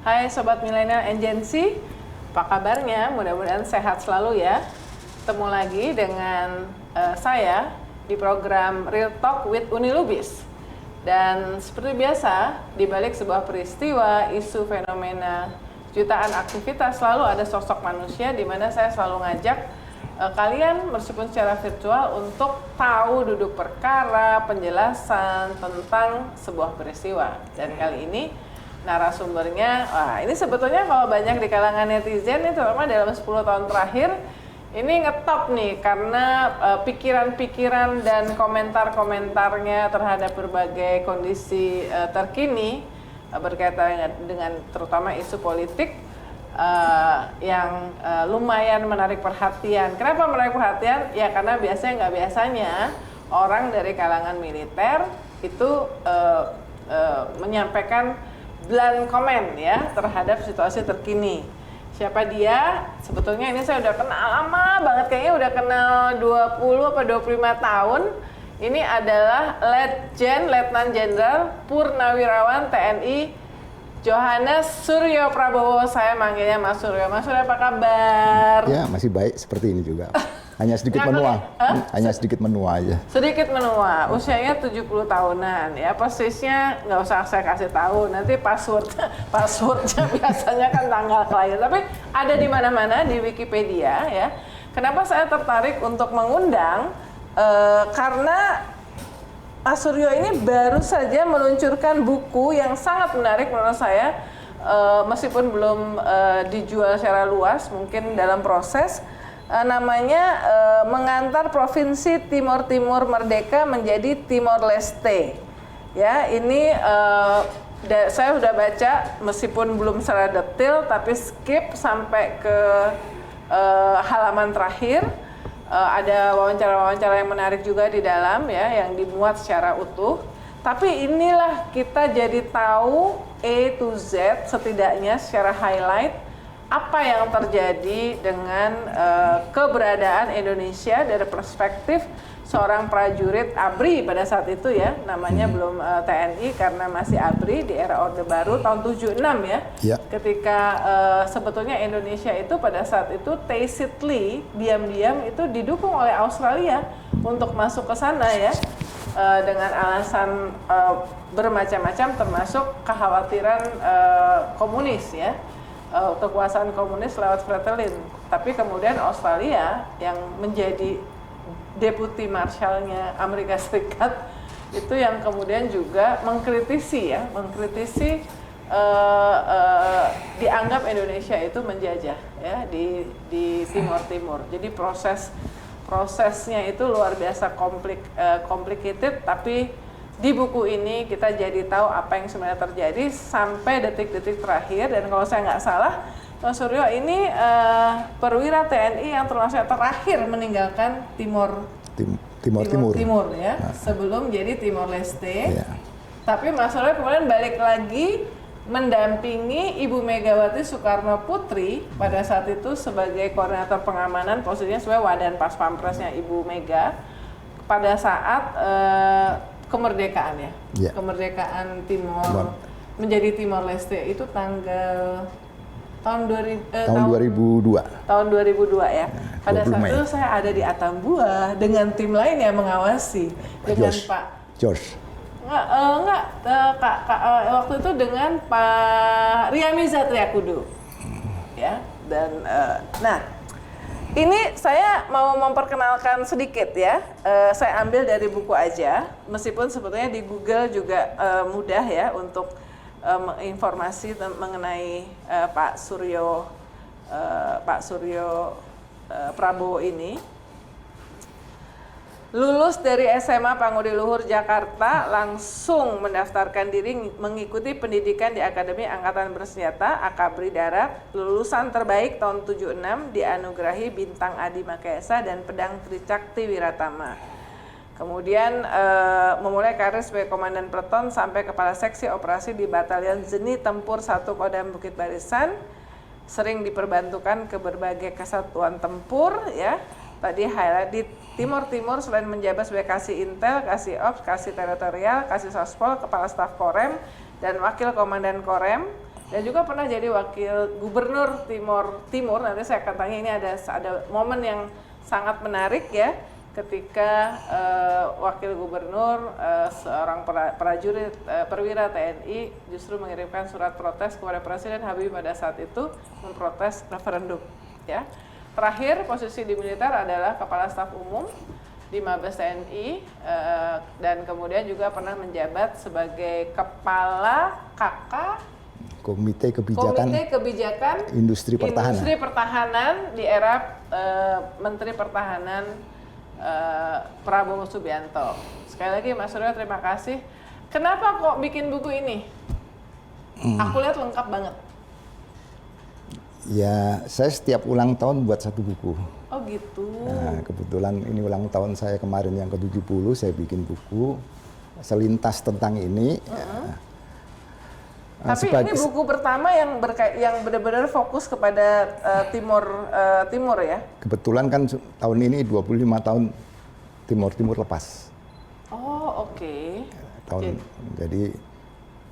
Hai Sobat Milenial and Gen Z, apa kabarnya? Mudah-mudahan sehat selalu ya. Ketemu lagi dengan saya di program Real Talk with Unilubis. Dan seperti biasa, di balik sebuah peristiwa, isu, fenomena, jutaan aktivitas, selalu ada sosok manusia di mana saya selalu ngajak kalian meskipun secara virtual untuk tahu duduk perkara, penjelasan tentang sebuah peristiwa. Dan kali ini narasumbernya, ini sebetulnya kalau banyak di kalangan netizen itu terutama dalam 10 tahun terakhir ini ngetop nih karena pikiran-pikiran dan komentar-komentarnya terhadap berbagai kondisi terkini berkaitan dengan terutama isu politik yang lumayan menarik perhatian. Kenapa menarik perhatian? Ya karena biasanya nggak biasanya orang dari kalangan militer itu menyampaikan blunt comment ya terhadap situasi terkini. Siapa dia? Sebetulnya ini saya udah kenal lama banget, kayaknya udah kenal 20 atau 25 tahun. Ini adalah Letnan Jenderal Purnawirawan TNI Johannes Suryo Prabowo. Saya manggilnya Mas Suryo. Mas Suryo apa kabar? Ya masih baik seperti ini juga. Hanya sedikit menua, hanya sedikit menua aja. Sedikit menua, usianya 70 tahunan ya, persisnya nggak usah saya kasih tahu, nanti passwordnya biasanya kan tanggal lahir, tapi ada di mana-mana di Wikipedia ya. Kenapa saya tertarik untuk mengundang? Karena Mas Suryo ini baru saja meluncurkan buku yang sangat menarik menurut saya, meskipun belum dijual secara luas, mungkin dalam proses. Namanya Mengantar Provinsi Timor Timur Merdeka Menjadi Timor Leste. Ya, ini saya sudah baca meskipun belum secara detail, tapi skip sampai ke halaman terakhir. Ada wawancara-wawancara yang menarik juga di dalam ya, yang dimuat secara utuh. Tapi inilah kita jadi tahu A to Z setidaknya secara highlight apa yang terjadi dengan keberadaan Indonesia dari perspektif seorang prajurit ABRI pada saat itu ya, namanya belum TNI karena masih ABRI di era Orde Baru tahun 76 ya. Ketika sebetulnya Indonesia itu pada saat itu tacitly, diam-diam itu didukung oleh Australia untuk masuk ke sana ya, dengan alasan bermacam-macam termasuk kekhawatiran komunis ya. Kekuasaan komunis lewat Fretilin, tapi kemudian Australia yang menjadi deputi marshal-nya Amerika Serikat itu yang kemudian juga mengkritisi dianggap Indonesia itu menjajah ya di Timor Timur. Jadi prosesnya itu luar biasa complicated, tapi di buku ini kita jadi tahu apa yang sebenarnya terjadi sampai detik-detik terakhir. Dan kalau saya nggak salah, Mas Suryo ini perwira TNI yang termasuk terakhir meninggalkan Timur Timur ya, sebelum jadi Timor Leste. Tapi Mas Suryo kemudian balik lagi mendampingi Ibu Megawati Soekarno Putri pada saat itu sebagai koordinator pengamanan, posisinya sebagai Wadan Pas Pampresnya Ibu Mega pada saat kemerdekaan ya, kemerdekaan Timor menjadi Timor Leste itu tahun 2002. Tahun 2002 ya. Pada saat itu saya ada di Atambua dengan tim lain yang mengawasi dengan Pak George. Waktu itu dengan Pak Riamiza Triakudu. Ya, dan ini saya mau memperkenalkan sedikit ya, saya ambil dari buku aja, meskipun sebetulnya di Google juga mudah ya untuk informasi mengenai Pak Suryo Prabowo ini. Lulus dari SMA Pangudi Luhur Jakarta, langsung mendaftarkan diri mengikuti pendidikan di Akademi Angkatan Bersenjata AKABRI Darat. Lulusan terbaik tahun 76 dianugerahi Bintang Adi Makayasa dan Pedang Tricakti Wiratama. Kemudian memulai karir sebagai Komandan Peleton sampai Kepala Seksi Operasi di Batalion Zeni Tempur 1 Kodam Bukit Barisan. Sering diperbantukan ke berbagai kesatuan tempur ya. Tadi highlight di Timur Timur selain menjabat sebagai Kasih Intel, Kasih Ops, Kasih Teritorial, Kasih Sospol, Kepala Staf Korem, dan Wakil Komandan Korem, dan juga pernah jadi wakil gubernur Timur. Nanti saya akan tanya, ini ada momen yang sangat menarik ya, ketika wakil gubernur seorang prajurit perwira TNI justru mengirimkan surat protes kepada Presiden Habibie pada saat itu memprotes referendum ya. Terakhir posisi di militer adalah Kepala Staf Umum di Mabes TNI dan kemudian juga pernah menjabat sebagai Kepala Komite Kebijakan Industri Pertahanan di era Menteri Pertahanan Prabowo Subianto. Sekali lagi Mas Suryo, terima kasih. Kenapa kok bikin buku ini? Aku lihat lengkap banget. Ya, saya setiap ulang tahun buat satu buku. Oh gitu. Nah, kebetulan ini ulang tahun saya kemarin yang ke-70, saya bikin buku selintas tentang ini. Tapi ini buku pertama yang benar-benar fokus kepada Timur ya? Kebetulan kan tahun ini 25 tahun Timur lepas. Oh oke. Jadi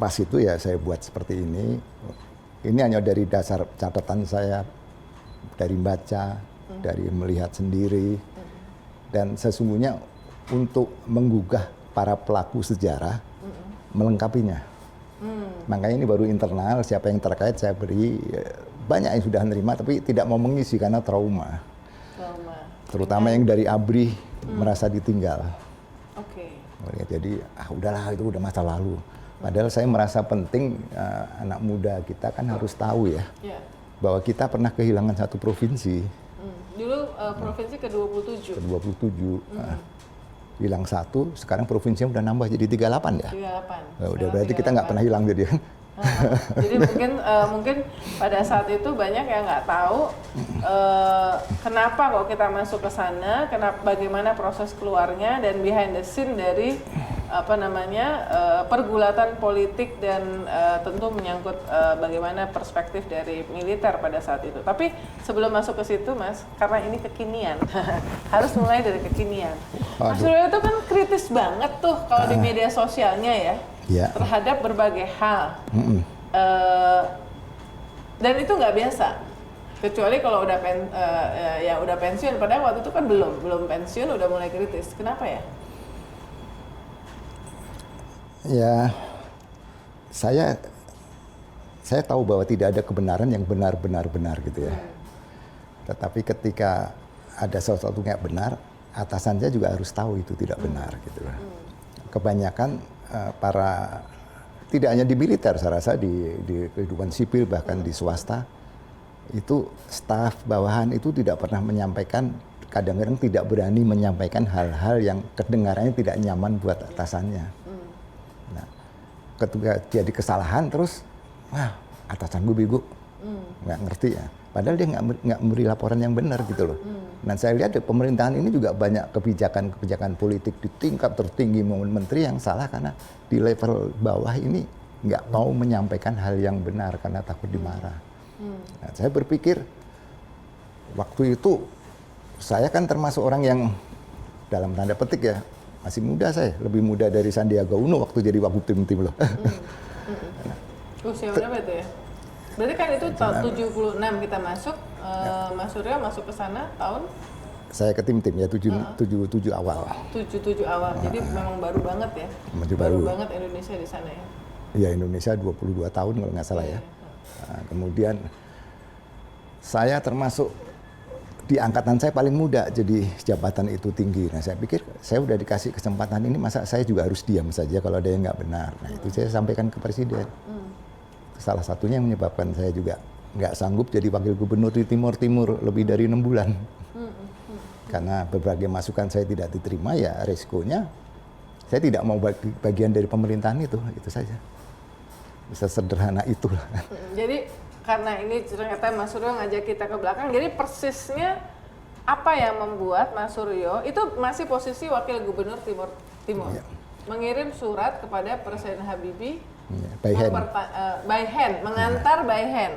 pas itu ya saya buat seperti ini. Ini hanya dari dasar catatan saya, dari baca, dari melihat sendiri, dan sesungguhnya untuk menggugah para pelaku sejarah, melengkapinya. Makanya ini baru internal, siapa yang terkait saya beri, banyak yang sudah menerima tapi tidak mau mengisi karena trauma. Terutama yang dari ABRI merasa ditinggal. Jadi udahlah, itu udah masa lalu. Padahal saya merasa penting anak muda kita kan harus tahu ya, bahwa kita pernah kehilangan satu provinsi. Dulu provinsi ke-27. Hilang satu, sekarang provinsinya udah nambah jadi 38 ya. 38. Udah berarti 38. Kita nggak pernah hilang jadi. Jadi mungkin pada saat itu banyak yang nggak tahu kenapa kok kita masuk ke sana, bagaimana proses keluarnya dan behind the scene dari pergulatan politik dan tentu menyangkut bagaimana perspektif dari militer pada saat itu. Tapi sebelum masuk ke situ Mas, karena ini kekinian, harus mulai dari kekinian. Mas Suryo itu kan kritis banget tuh kalau di media sosialnya ya. Terhadap berbagai hal, dan itu nggak biasa, kecuali kalau udah udah pensiun. Padahal waktu itu kan belum pensiun udah mulai kritis. Kenapa ya? Ya, saya tahu bahwa tidak ada kebenaran yang benar gitu ya. Tetapi ketika ada sesuatu nggak benar, atasannya juga harus tahu itu tidak benar gitu. Kebanyakan para, tidak hanya di militer, saya rasa di kehidupan sipil bahkan di swasta, itu staf bawahan itu tidak pernah menyampaikan, kadang-kadang tidak berani menyampaikan hal-hal yang kedengarannya tidak nyaman buat atasannya. Nah, ketika jadi kesalahan terus, wah atasan gue bego, nggak ngerti ya. Padahal dia nggak memberi laporan yang benar gitu loh. Dan saya lihat di pemerintahan ini juga banyak kebijakan politik di tingkat tertinggi maupun menteri yang salah karena di level bawah ini nggak mau menyampaikan hal yang benar karena takut dimarah. Nah, saya berpikir waktu itu saya kan termasuk orang yang dalam tanda petik ya masih muda, saya lebih muda dari Sandiaga Uno waktu jadi wagub tim loh. Usia berapa itu ya? Berarti kan itu tahun 76 kita masuk, Mas Suryo masuk ke sana tahun? Saya ke tim ya 77 awal. 77 awal, jadi memang baru banget ya? Baru banget Indonesia di sana ya? Iya, Indonesia 22 tahun kalau nggak salah ya. Nah, kemudian saya termasuk di angkatan saya paling muda jadi jabatan itu tinggi. Nah saya pikir saya udah dikasih kesempatan ini, masa saya juga harus diam saja kalau ada yang nggak benar. Nah itu saya sampaikan ke Presiden. Salah satunya yang menyebabkan saya juga nggak sanggup jadi wakil gubernur di Timur lebih dari 6 bulan. Karena berbagai masukan saya tidak diterima, ya resikonya saya tidak mau bagian dari pemerintahan itu saja. Bisa sederhana itulah. Jadi karena ini ternyata Mas Suryo ngajak kita ke belakang, jadi persisnya apa yang membuat Mas Suryo itu masih posisi wakil gubernur Timur mengirim surat kepada Presiden Habibie by hand, mengantar by hand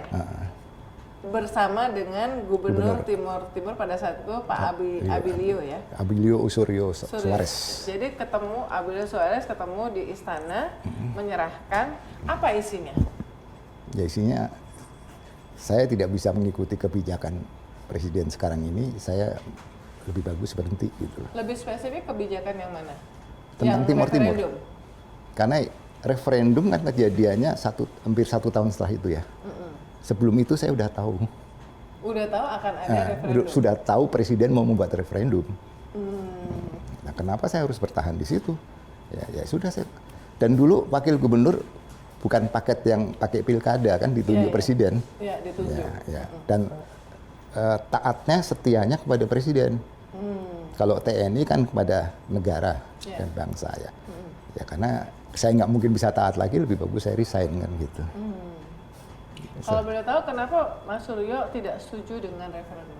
bersama dengan Gubernur Timur pada saat itu Pak Abilio ya. Abilio Usurio Suarez. Jadi ketemu Abilio Suarez ketemu di istana menyerahkan, apa isinya? Ya isinya, saya tidak bisa mengikuti kebijakan presiden sekarang ini, saya lebih bagus berhenti gitu loh. Lebih spesifik kebijakan yang mana? Tentang Yang Timur Timur. referendum? Karena referendum kan kejadiannya hampir 1 tahun setelah itu ya. Sebelum itu saya udah tahu. Udah tahu akan ada referendum? Sudah tahu presiden mau membuat referendum. Nah, kenapa saya harus bertahan di situ? Ya sudah saya. Dan dulu wakil gubernur bukan paket yang pakai pilkada kan ditunjuk presiden. Iya, ditunjuk. Ya. Dan taatnya setianya kepada presiden. Kalau TNI kan kepada negara dan bangsa ya. Ya karena saya nggak mungkin bisa taat lagi, lebih bagus saya resign kan gitu. Kalau boleh tahu kenapa Mas Suryo tidak setuju dengan referendum?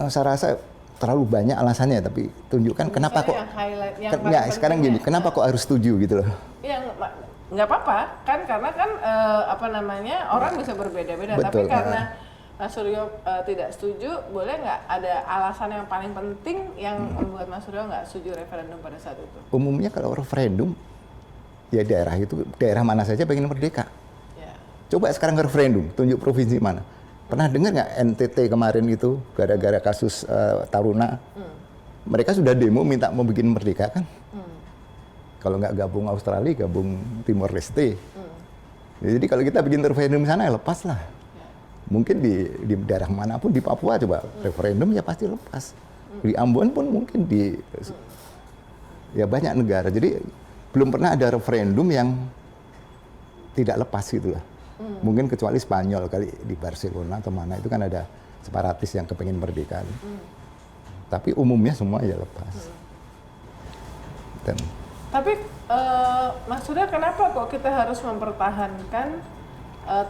Saya rasa terlalu banyak alasannya, tapi tunjukkan kenapa kok. Yang highlight, yang Nggak, sekarang gini, kenapa kok harus setuju gitu loh? Ya nggak apa-apa kan, karena kan orang bisa berbeda-beda. Tapi karena Mas Suryo tidak setuju, boleh nggak ada alasan yang paling penting yang membuat Mas Suryo nggak setuju referendum pada saat itu? Umumnya kalau referendum, ya daerah mana saja pengen merdeka. Ya. Coba sekarang referendum, tunjuk provinsi mana. Pernah dengar nggak NTT kemarin itu gara-gara kasus Taruna? Mereka sudah demo minta mau bikin merdeka kan? Kalau nggak gabung Australia, gabung Timor Leste. Jadi kalau kita bikin referendum di sana, ya lepas lah. Mungkin di daerah manapun, di Papua coba referendum ya pasti lepas. Di Ambon pun mungkin ya banyak negara. Jadi belum pernah ada referendum yang tidak lepas gitu lah. Mungkin kecuali Spanyol kali di Barcelona atau mana itu kan ada separatis yang kepengen merdeka. Tapi umumnya semua ya lepas. Tapi Mas Suryo, kenapa kok kita harus mempertahankan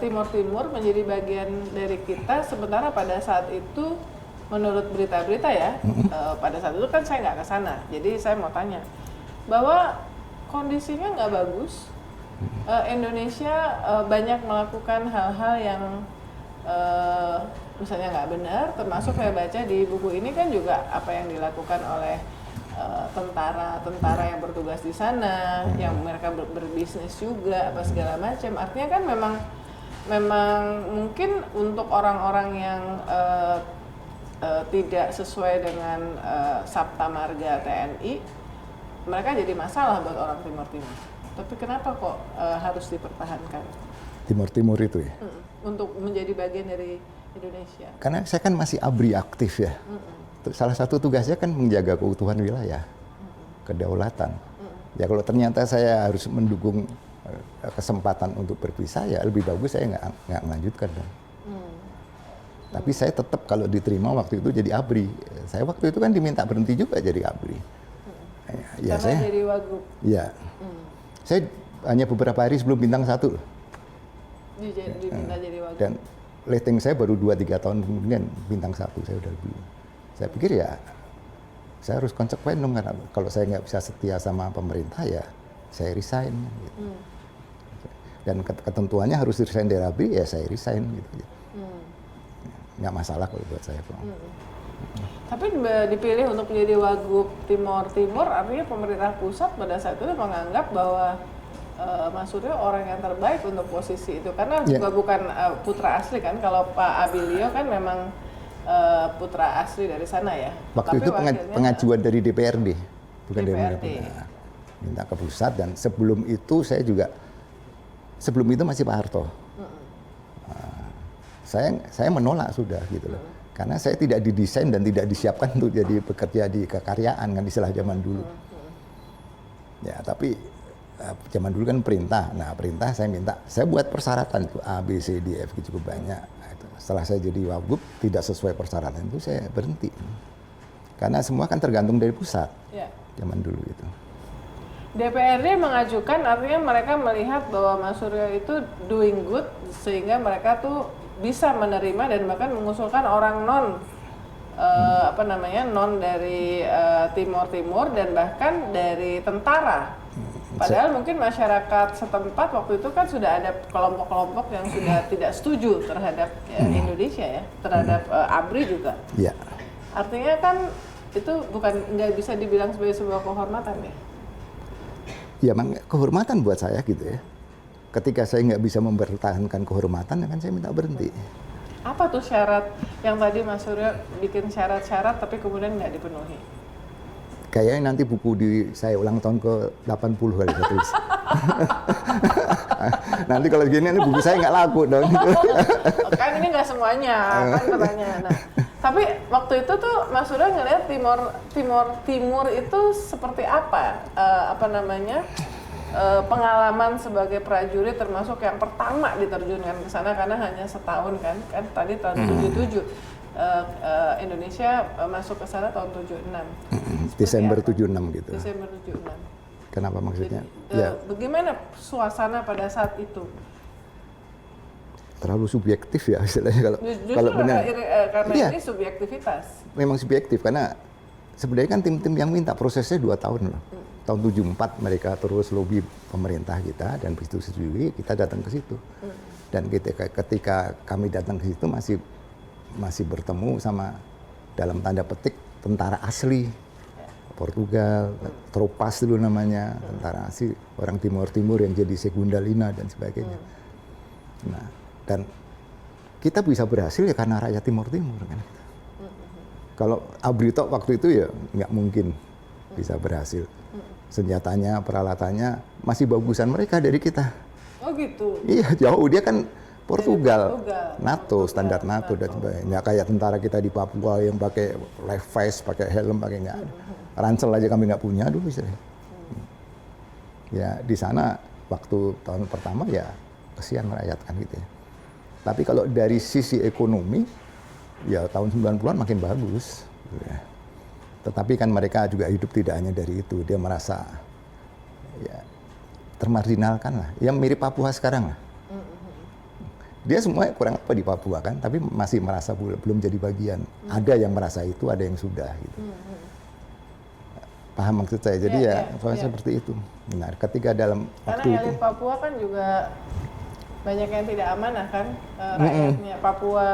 Timur Timur menjadi bagian dari kita, sementara pada saat itu menurut berita-berita ya, pada saat itu kan saya nggak ke sana, jadi saya mau tanya bahwa kondisinya nggak bagus, Indonesia banyak melakukan hal-hal yang misalnya nggak benar, termasuk saya baca di buku ini kan juga apa yang dilakukan oleh tentara yang bertugas di sana, yang mereka berbisnis juga apa segala macam. Artinya kan memang mungkin untuk orang-orang yang tidak sesuai dengan Sabta Marga TNI, mereka jadi masalah buat orang Timur Timur. Tapi kenapa kok harus dipertahankan? Timur Timur itu ya? Untuk menjadi bagian dari Indonesia. Karena saya kan masih ABRI aktif ya. Salah satu tugasnya kan menjaga keutuhan wilayah, kedaulatan. Ya kalau ternyata saya harus mendukung kesempatan untuk berpisah, ya lebih bagus saya nggak melanjutkan dong. Tapi saya tetap kalau diterima waktu itu jadi ABRI. Saya waktu itu kan diminta berhenti juga jadi ABRI. Ya, karena jadi wagub. Ya, saya hanya beberapa hari sebelum bintang 1 loh. Diminta jadi wagub. Dan rating saya baru 2-3 tahun kemudian bintang 1 saya udah lebih. Saya pikir ya saya harus konsekuen dong, karena kalau saya nggak bisa setia sama pemerintah ya saya resign. Gitu. Dan ketentuannya harus resign dari ABRI, ya saya resign gitu. Nggak masalah kalau buat saya. Tapi dipilih untuk menjadi wagub Timur Timur, artinya pemerintah pusat pada saat itu menganggap bahwa Mas Suryo orang yang terbaik untuk posisi itu, karena juga bukan putra asli kan. Kalau Pak Abilio kan memang putra asli dari sana ya. Waktu itu pengajuan dari DPRD, bukan dari DPRD. Minta ke pusat, dan sebelum itu saya juga, sebelum itu masih Pak Harto. Saya menolak sudah gitu loh. Karena saya tidak didesain dan tidak disiapkan untuk jadi bekerja di kekaryaan kan, istilah zaman dulu. Ya tapi zaman dulu kan perintah. Nah perintah saya minta, saya buat persyaratan itu A, B, C, D, F cukup banyak. Setelah saya jadi wagub tidak sesuai persyaratan itu saya berhenti. Karena semua kan tergantung dari pusat. Zaman dulu itu. DPRD mengajukan, artinya mereka melihat bahwa Mas Suryo itu doing good, sehingga mereka tuh bisa menerima dan bahkan mengusulkan orang non dari Timur Timur dan bahkan dari tentara. Padahal mungkin masyarakat setempat waktu itu kan sudah ada kelompok-kelompok yang sudah tidak setuju terhadap Indonesia ya, terhadap ABRI juga. Ya. Artinya kan itu nggak bisa dibilang sebagai sebuah kehormatan ya? Ya memang kehormatan buat saya gitu ya. ketika saya nggak bisa mempertahankan kehormatan, kan saya minta berhenti. Apa tuh syarat yang tadi Mas Suryo bikin syarat-syarat tapi kemudian nggak dipenuhi? Kayaknya nanti buku saya ulang tahun ke 80 kali saya tulis. Nanti kalau gini nanti buku saya nggak laku dong. Kan ini nggak semuanya, kan pertanyaan. Nah, tapi waktu itu tuh Mas Suryo ngelihat Timur itu seperti apa? Pengalaman sebagai prajurit termasuk yang pertama diterjunkan ke sana karena hanya setahun kan tadi tahun 77 Indonesia masuk ke sana tahun 76 Desember 76 gitu. Desember 76. Kenapa maksudnya? Jadi, bagaimana suasana pada saat itu? Terlalu subjektif ya istilahnya kalau benar. Karena iya, ini subjektivitas. memang subjektif karena sebenarnya kan tim-tim yang minta prosesnya 2 tahun loh. Tahun 74 mereka terus lobby pemerintah kita dan begitu setujui kita datang ke situ. Dan ketika kami datang ke situ masih bertemu sama dalam tanda petik tentara asli Portugal, Tropas dulu namanya, tentara asli orang Timur yang jadi Segundalina dan sebagainya. Nah, dan kita bisa berhasil ya karena rakyat Timur kan. Kalau ABRI tok waktu itu ya nggak mungkin bisa berhasil. Senjatanya, peralatannya masih bagusan mereka dari kita. Oh gitu? Iya, jauh. Dia kan Portugal, NATO, Portugal, standar NATO dan sebagainya. Kayak tentara kita di Papua yang pakai life vest, pakai helm, pakai nggak ada. Ransel aja kami nggak punya dulu istilahnya. Ya di sana waktu tahun pertama ya kesian rakyat kan gitu ya. Tapi kalau dari sisi ekonomi, ya tahun 90-an makin bagus. Gitu ya. Tetapi kan mereka juga hidup tidak hanya dari itu, dia merasa ya termarginalkan lah, ya mirip Papua sekarang lah. Dia semua kurang apa di Papua kan, tapi masih merasa belum jadi bagian. Ada yang merasa itu, ada yang sudah gitu. Paham maksud saya? Jadi seperti itu. Benar. Ketika dalam waktu itu. Karena elit Papua kan juga banyak yang tidak amanah kan, rakyatnya Papua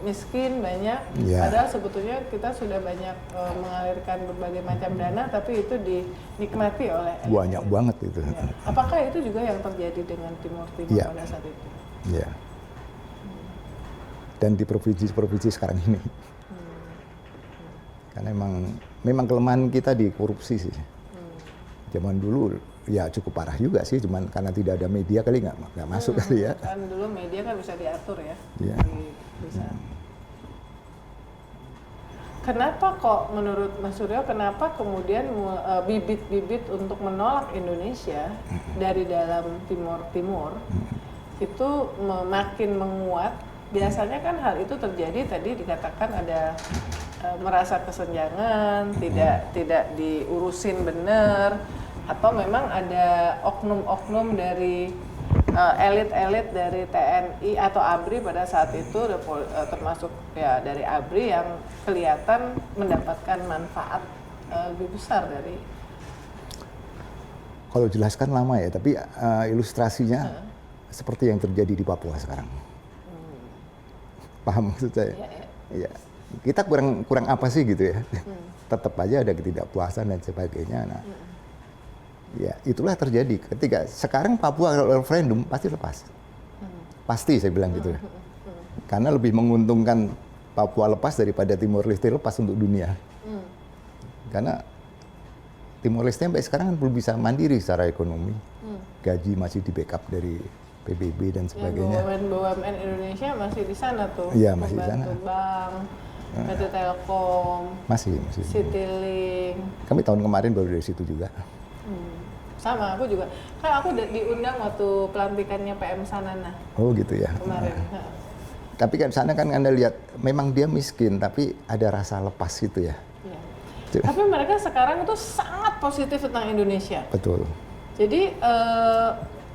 miskin banyak. Padahal sebetulnya kita sudah banyak mengalirkan berbagai macam dana, tapi itu dinikmati oleh elit. Banyak banget itu. Ya. Apakah itu juga yang terjadi dengan Timur pada saat itu? Iya. Dan di provinsi-provinsi sekarang ini. Karena memang kelemahan kita di korupsi sih. Zaman dulu ya cukup parah juga sih, cuman karena tidak ada media kali nggak masuk kali ya. Kan dulu media kan bisa diatur ya. Iya. Bisa. Kenapa kok menurut Mas Suryo, kenapa kemudian bibit-bibit untuk menolak Indonesia dari dalam Timur itu makin menguat? Biasanya kan hal itu terjadi tadi dikatakan ada merasa kesenjangan, tidak diurusin benar, atau memang ada oknum-oknum dari elit-elit dari TNI atau ABRI pada saat itu termasuk ya dari ABRI yang kelihatan mendapatkan manfaat lebih besar dari. Kalau jelaskan lama ya, tapi ilustrasinya seperti yang terjadi di Papua sekarang. Paham maksud saya? Iya. Kita kurang apa sih gitu ya? Tetap aja ada ketidakpuasan dan sebagainya. Nah, ya itulah terjadi ketika sekarang Papua kalau referendum pasti lepas. Pasti saya bilang gitu ya. Karena lebih menguntungkan Papua lepas daripada Timor Leste lepas untuk dunia. Karena Timor Leste sampai sekarang kan belum bisa mandiri secara ekonomi. Gaji masih di backup dari PBB dan sebagainya. BUMN Indonesia masih di sana tuh. Iya, masih di sana. Bank, PT Telkom, masih. Citylink. Kami tahun kemarin baru dari situ juga. Sama, aku juga. Kan aku diundang waktu pelantikannya PM Sanana. Oh gitu ya. Kemarin. Tapi kan sana kan Anda lihat, memang dia miskin, tapi ada rasa lepas gitu ya. Tapi mereka sekarang itu sangat positif tentang Indonesia. Betul. Jadi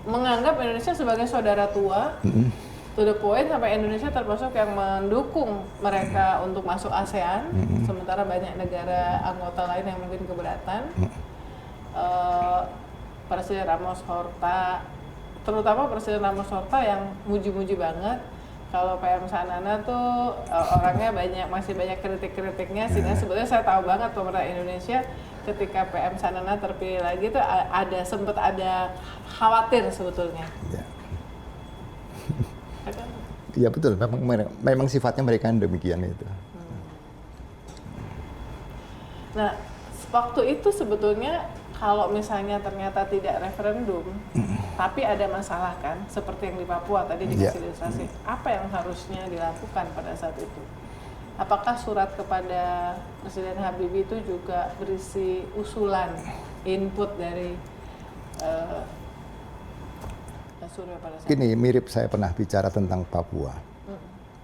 menganggap Indonesia sebagai saudara tua. To the point sampai Indonesia termasuk yang mendukung mereka untuk masuk ASEAN, sementara banyak negara anggota lain yang mungkin keberatan. Presiden Ramos Horta, terutama Presiden Ramos Horta yang muji-muji banget. Kalau PM Sanana tuh orangnya masih banyak kritik-kritiknya, sehingga sebetulnya saya tahu banget pemerintah Indonesia ketika PM Sanana terpilih lagi itu sempat ada khawatir sebetulnya. Ya. Iya betul, memang sifatnya mereka demikian itu. Nah, waktu itu sebetulnya kalau misalnya ternyata tidak referendum, tapi ada masalah kan, seperti yang di Papua tadi dikasih ilustrasi, apa yang harusnya dilakukan pada saat itu? Apakah surat kepada Presiden Habibie itu juga berisi usulan, input dari Surya pada saat itu? Gini, mirip saya pernah bicara tentang Papua.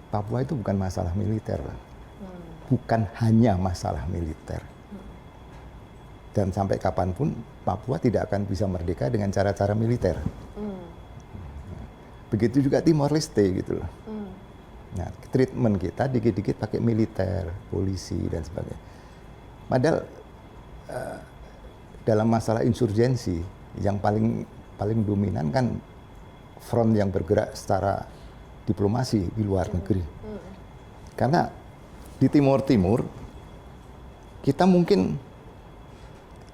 Papua itu bukan masalah militer, bukan hanya masalah militer. Dan sampai kapanpun Papua tidak akan bisa merdeka dengan cara-cara militer. Begitu juga Timor Leste gitu loh. Nah, treatment kita dikit-dikit pakai militer, polisi dan sebagainya. Padahal dalam masalah insurgensi yang paling dominan kan front yang bergerak secara diplomasi di luar negeri. Karena di Timur Timur kita mungkin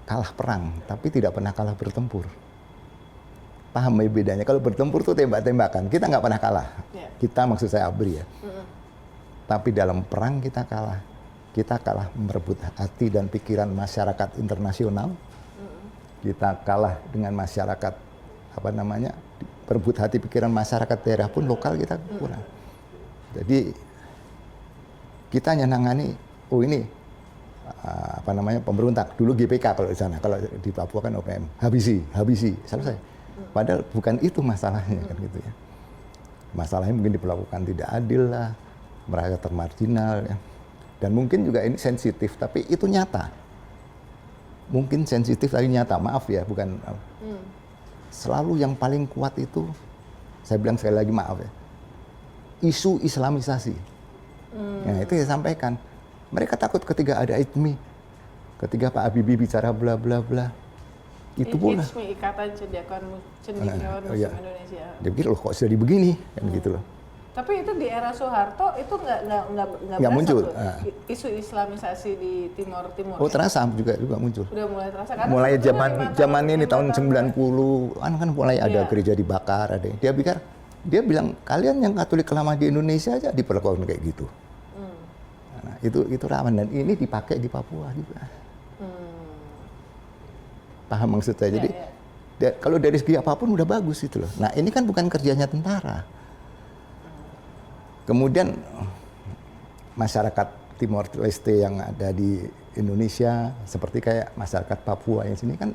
kalah perang, tapi tidak pernah kalah bertempur. Paham ya bedanya? Kalau bertempur tuh tembak-tembakan, kita nggak pernah kalah. Kita maksud saya ABRI ya. Tapi dalam perang kita kalah. Kita kalah merebut hati dan pikiran masyarakat internasional. Kita kalah dengan masyarakat merebut hati pikiran masyarakat daerah pun lokal kita kurang. Jadi kita hanya nangani, pemberontak. Dulu GPK kalau di sana, kalau di Papua kan OPM. Habisi, selesai. Padahal bukan itu masalahnya kan gitu ya. Masalahnya mungkin diperlakukan tidak adil lah, merasa termarginal ya. Dan mungkin juga ini sensitif, tapi itu nyata. Mungkin sensitif tapi nyata, maaf ya, bukan. Selalu yang paling kuat itu, saya bilang sekali lagi maaf ya, isu Islamisasi. Nah itu saya sampaikan. Mereka takut ketika ada ITMI, ketika Pak Habibie bicara bla bla bla. Itu pula. ITMI, Ikatan Cendekiawan Muslim Indonesia. Dia pikir loh kok jadi begini, kan gitu loh. Tapi itu di era Soeharto itu nggak muncul. Isu Islamisasi di Timur. Oh terasa juga muncul. Udah mulai terasa kan? Mulai zaman ini tahun 90-an kan mulai ada gereja dibakar, ada. Dia bilang kalian yang Katolik lama di Indonesia aja diperlakukan kayak gitu. Nah, itu rawan dan ini dipakai di Papua juga. Paham maksud saya? Jadi kalau dari segi apapun udah bagus itu loh. Nah ini kan bukan kerjanya tentara. Kemudian masyarakat Timor Leste yang ada di Indonesia seperti kayak masyarakat Papua yang sini kan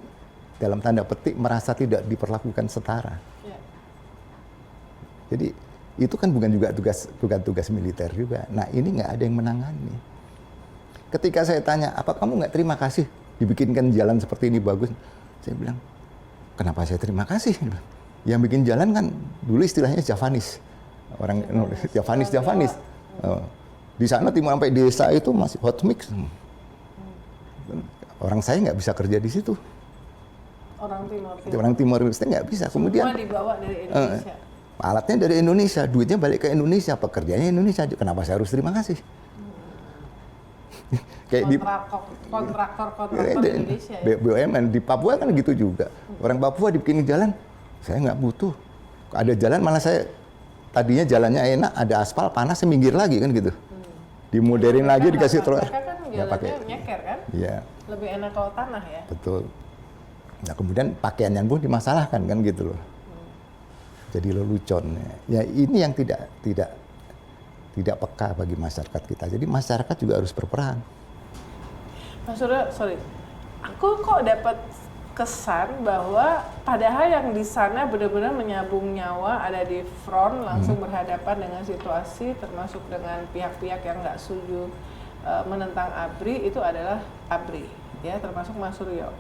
dalam tanda petik merasa tidak diperlakukan setara. Jadi itu kan bukan tugas militer juga. Nah ini nggak ada yang menangani. Ketika saya tanya, apa kamu nggak terima kasih dibikinkan jalan seperti ini bagus? Saya bilang, kenapa saya terima kasih? Yang bikin jalan kan dulu istilahnya Javanis. Orang Javanis. Di sana timur sampai desa itu masih hot mix. Orang saya nggak bisa kerja di situ. Orang Timor Leste nggak bisa. Kemudian semua dibawa dari Indonesia. Alatnya dari Indonesia, duitnya balik ke Indonesia, pekerjaannya Indonesia. Kenapa saya harus terima kasih? Kayak kontraktor Indonesia. BUMN di Papua kan gitu juga. Orang Papua dibikin jalan, saya nggak butuh. Ada jalan malah saya tadinya jalannya enak, ada aspal panas, saya minggir lagi kan gitu. Dimoderin lagi dikasih trotoar. Mereka kan jalannya nyeker kan? Iya. Lebih enak kalau tanah ya. Betul. Nah kemudian pakaiannya pun dimasalahkan kan gitu loh. Jadi lelucon. Ya ini yang tidak peka bagi masyarakat kita. Jadi masyarakat juga harus berperan. Mas Surya, aku kok dapat kesan bahwa padahal yang di sana benar-benar menyambung nyawa, ada di front, langsung berhadapan dengan situasi, termasuk dengan pihak-pihak yang nggak setuju menentang ABRI, itu adalah ABRI, ya, termasuk Mas Suryo.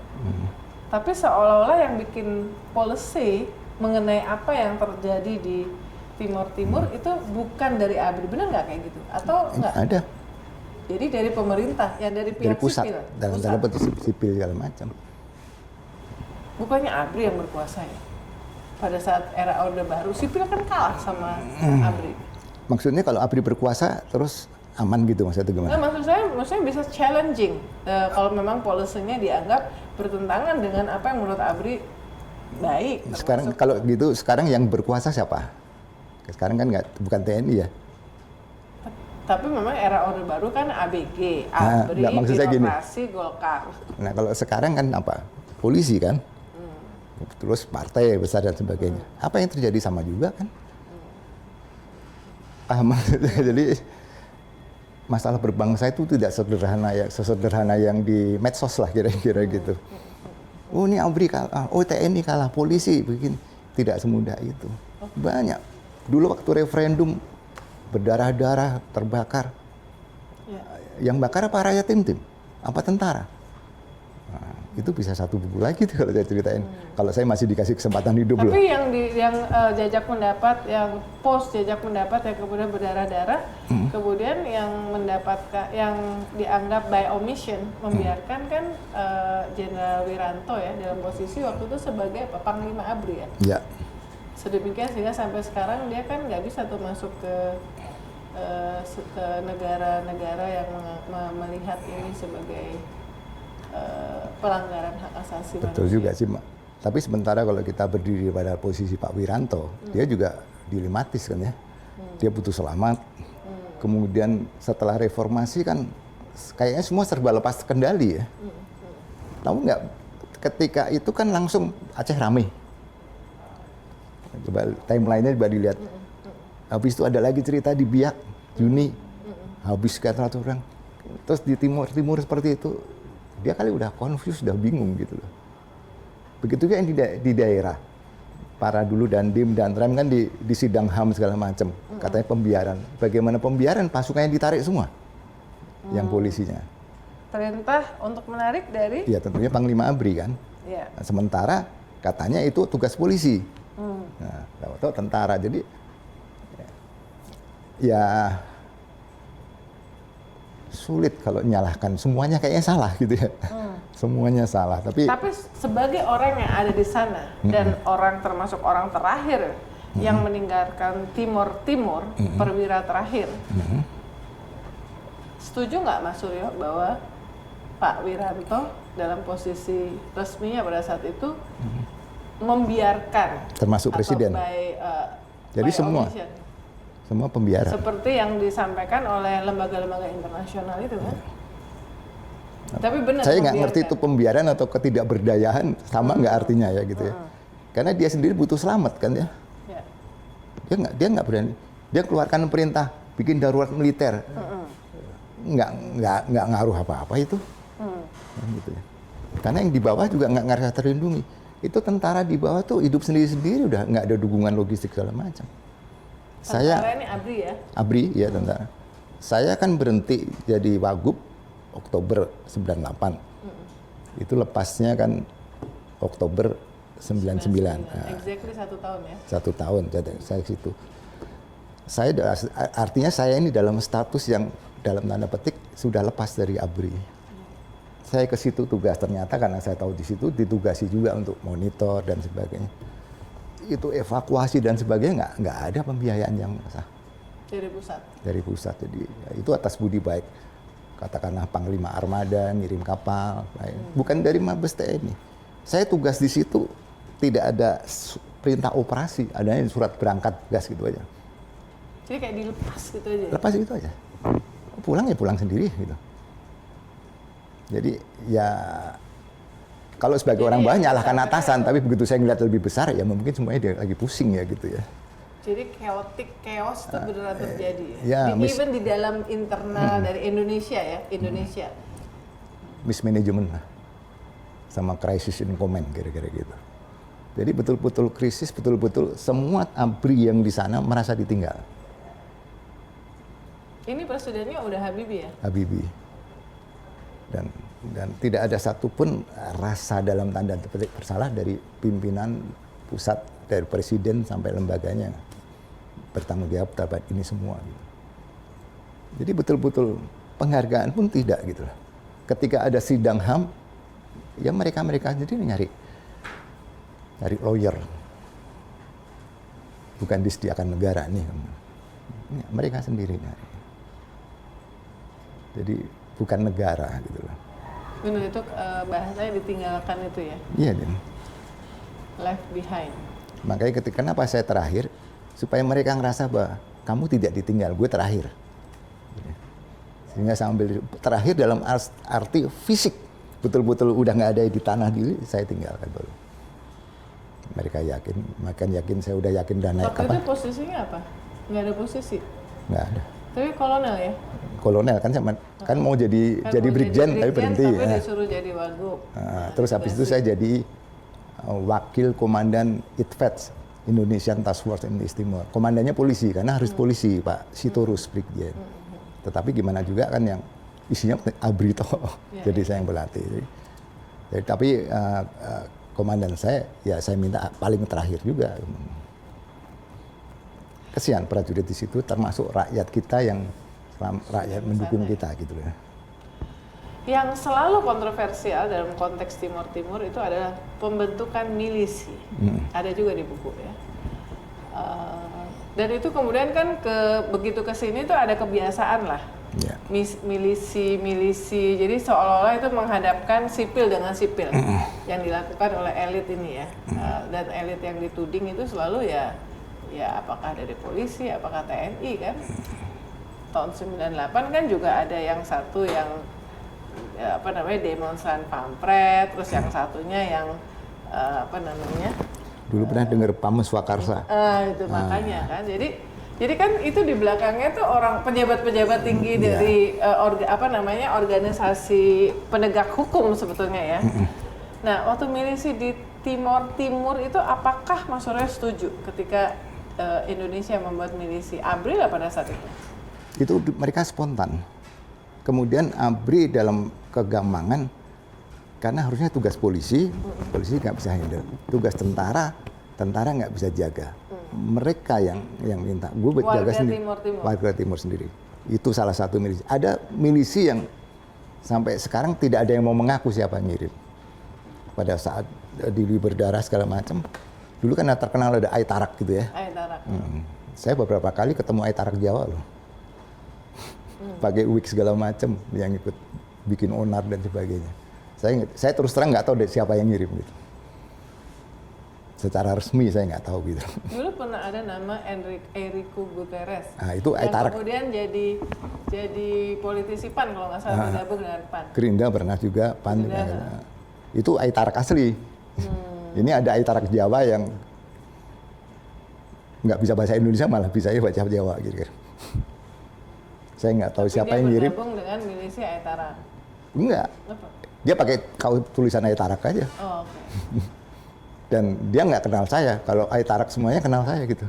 Tapi seolah-olah yang bikin policy mengenai apa yang terjadi di Timur itu bukan dari ABRI, benar nggak kayak gitu? Atau nggak? Ada. Jadi dari pemerintah, yang dari pihak dari pusat, sipil? dalam tanda petik sipil segala macam. Bukannya ABRI yang berkuasa ya? Pada saat era Orde Baru, sipil kan kalah sama ABRI. Maksudnya kalau ABRI berkuasa, terus aman gitu maksudnya Nah, gimana? maksudnya bisa challenging kalau memang policy-nya dianggap bertentangan dengan apa yang menurut Abri baik. Sekarang termasuk- kalau gitu sekarang yang berkuasa siapa? Sekarang kan bukan TNI ya. Tapi memang era Orde Baru kan ABG, Nah, Abri, nggak, maksud saya gini. birokrasi, Golkar. Nah kalau sekarang kan apa? Polisi kan, terus partai besar dan sebagainya. Apa yang terjadi sama juga kan? Paham maksudnya? Jadi masalah berbangsa itu tidak sesederhana yang di medsos lah kira-kira gitu. Oh ini ABRI kalah, oh TNI kalah, polisi begini. Tidak semudah itu. Banyak. Dulu waktu referendum berdarah-darah, terbakar. Ya. Yang bakar apa rakyat tim-tim? Apa tentara? Nah, itu bisa satu buku lagi tuh kalau saya ceritain. Kalau saya masih dikasih kesempatan hidup loh. Tapi yang jajak pendapat, yang post jajak pendapat yang kemudian berdarah-darah, kemudian yang mendapatkan, yang dianggap by omission membiarkan kan Jenderal Wiranto ya dalam posisi waktu itu sebagai apa, Panglima ABRI ya. Ya, Sedemikian sehingga sampai sekarang dia kan nggak bisa tuh masuk ke negara-negara yang melihat ini sebagai pelanggaran hak asasi betul manusia. juga sih, Mak. Tapi sementara kalau kita berdiri pada posisi Pak Wiranto, dia juga dilematis kan ya. Dia butuh selamat. Kemudian setelah reformasi kan kayaknya semua serba lepas kendali ya. Tahu nggak? Ketika itu kan langsung Aceh rame. Coba timeline-nya coba dilihat. Habis itu ada lagi cerita di Biak, Juni. Habis sekian ratus orang. Terus di timur seperti itu, dia kali udah confused, udah bingung gitu loh. Begitu juga yang di daerah. Para dulu Dandim dan Rem kan di sidang HAM segala macam. Katanya pembiaran. Bagaimana pembiaran? Pasukannya ditarik semua. Yang polisinya. Perintah untuk menarik dari Ya tentunya Panglima ABRI kan. ya. Nah, sementara katanya itu tugas polisi. Nah, tahu-tahu tentara. Jadi ya sulit kalau menyalahkan. Semuanya kayaknya salah gitu ya. Semuanya salah. Tapi Sebagai orang yang ada di sana dan orang termasuk orang terakhir yang meninggalkan Timur perwira terakhir, setuju nggak Mas Suryo bahwa Pak Wiranto dalam posisi resminya pada saat itu membiarkan termasuk atau presiden. Jadi by semua omission, pembiaran. seperti yang disampaikan oleh lembaga-lembaga internasional itu kan. Tapi benar Saya nggak ngerti membiarkan. itu pembiaran atau ketidakberdayaan sama nggak artinya ya gitu ya. Karena dia sendiri butuh selamat kan ya. Ya. Dia nggak berani. Dia keluarkan perintah bikin darurat militer. Nggak ngaruh apa-apa itu. Gitu ya. Karena yang di bawah juga nggak ngerasa terlindungi. Itu tentara di bawah tuh hidup sendiri-sendiri udah nggak ada dukungan logistik segala macam. Tentara ini ABRI ya. ABRI ya tentara. Saya kan berhenti jadi wagub Oktober 98. Itu lepasnya kan Oktober 99. Nah, Exactly 1 tahun ya. 1 tahun saya ke situ. Artinya saya ini dalam status yang dalam tanda petik sudah lepas dari ABRI. Saya ke situ tugas, ternyata karena saya tahu di situ ditugasi juga untuk monitor dan sebagainya. Itu evakuasi dan sebagainya nggak ada pembiayaan yang sah Dari pusat. dari pusat. Jadi ya, itu atas budi baik katakanlah Panglima Armada ngirim kapal, bukan dari Mabes TNI. Saya tugas di situ tidak ada perintah operasi, adanya surat berangkat gas gitu aja. Jadi kayak dilepas gitu aja. Lepas itu aja. Pulang ya pulang sendiri gitu. Jadi ya kalau sebagai orang bawah nyalahkan atasan, tapi begitu saya ngeliat lebih besar ya mungkin semuanya dia lagi pusing ya gitu ya. Jadi chaos itu beneran terjadi ya, even di dalam internal dari Indonesia ya, Indonesia. Mismanagement lah. Sama crisis in command kira-kira gitu. Jadi betul-betul krisis, betul-betul semua ABRI yang di sana merasa ditinggal. Ini presidennya udah Habibie ya? Habibie. Dan tidak ada satupun rasa dalam tanda petik bersalah dari pimpinan pusat, dari presiden sampai lembaganya bertanggung jawab terhadap ini semua. Gitu. Jadi betul-betul penghargaan pun tidak gitu. Ketika ada sidang HAM, ya mereka sendiri nyari lawyer, bukan disediakan negara nih. Mereka sendiri nyari. Jadi bukan negara gitu loh. Benar, itu bahasanya ditinggalkan itu ya, Iya, Din. left behind. Makanya kenapa saya terakhir, supaya mereka ngerasa bahwa kamu tidak ditinggal, gue terakhir. Sehingga sambil terakhir dalam arti fisik, betul-betul udah nggak ada di tanah diri, saya tinggalkan baru. Mereka yakin, makan yakin, saya udah yakin dan naik Waktu kapal. itu posisinya apa? Nggak ada posisi? Nggak ada. Tapi kolonel ya? Kolonel kan sama, kan mau jadi Kan jadi mau brigjen tapi brigjen, berhenti. tapi Ya. disuruh jadi wagub. Terus habis itu saya jadi wakil komandan ITFETS, Indonesian Task Force in East Timor. Komandannya polisi, karena harus polisi, Pak Sitorus Brigjen. Tetapi gimana juga kan yang isinya ABRI toh, jadi saya yang berlatih. Jadi, tapi komandan saya, ya saya minta paling terakhir juga. Kesian prajurit di situ, termasuk rakyat kita yang rakyat mendukung kita gitu ya. Yang selalu kontroversial dalam konteks Timor Timur itu adalah pembentukan milisi. Ada juga di buku ya. Dan itu kemudian kan begitu ke sini tuh ada kebiasaan lah. Ya. Milisi. Jadi seolah-olah itu menghadapkan sipil dengan sipil yang dilakukan oleh elit ini ya. Dan elit yang dituding itu selalu ya apakah dari polisi, apakah TNI kan. Tahun 98 kan juga ada yang satu yang demonstran pampret, terus yang satunya yang Dulu pernah dengar Pam Swakarsa. itu makanya kan. Jadi kan itu di belakangnya tuh orang pejabat-pejabat tinggi dari organisasi penegak hukum sebetulnya ya. Nah, waktu milisi di Timor Timur itu apakah Mas Surya setuju ketika Indonesia membuat milisi ABRI lah pada saat itu? Itu mereka spontan. Kemudian ABRI dalam kegamangan, karena harusnya tugas polisi nggak bisa handle. Tugas tentara nggak bisa jaga. Mereka yang minta, gue jaga sendiri. Warga Timur sendiri. Itu salah satu milisi. Ada milisi yang sampai sekarang tidak ada yang mau mengaku siapa yang ngirim. Pada saat dili berdarah segala macam, dulu kan terkenal ada Aitarak gitu ya. Aitarak. Saya beberapa kali ketemu Aitarak Jawa loh. Pakai wig segala macam yang ikut bikin onar dan sebagainya. Saya terus terang nggak tahu siapa yang ngirim gitu. Secara resmi saya nggak tahu gitu. Dulu pernah ada nama Enrico Guterres. Nah, itu Aitarak. Kemudian jadi politisi PAN kalau nggak salah bergabung dengan PAN. Gerindra pernah juga PAN. Itu Aitarak asli. Ini ada Aitarak Jawa yang nggak bisa bahasa Indonesia, malah bisa baca Jawa gitu kan. Saya nggak tahu siapa yang ngirim. Dia bergabung dengan milisi Aitarak. Enggak. Apa? Dia pakai tulisan Aitarak aja. Oh, oke. Dan dia nggak kenal saya. Kalau Aitarak semuanya kenal saya gitu.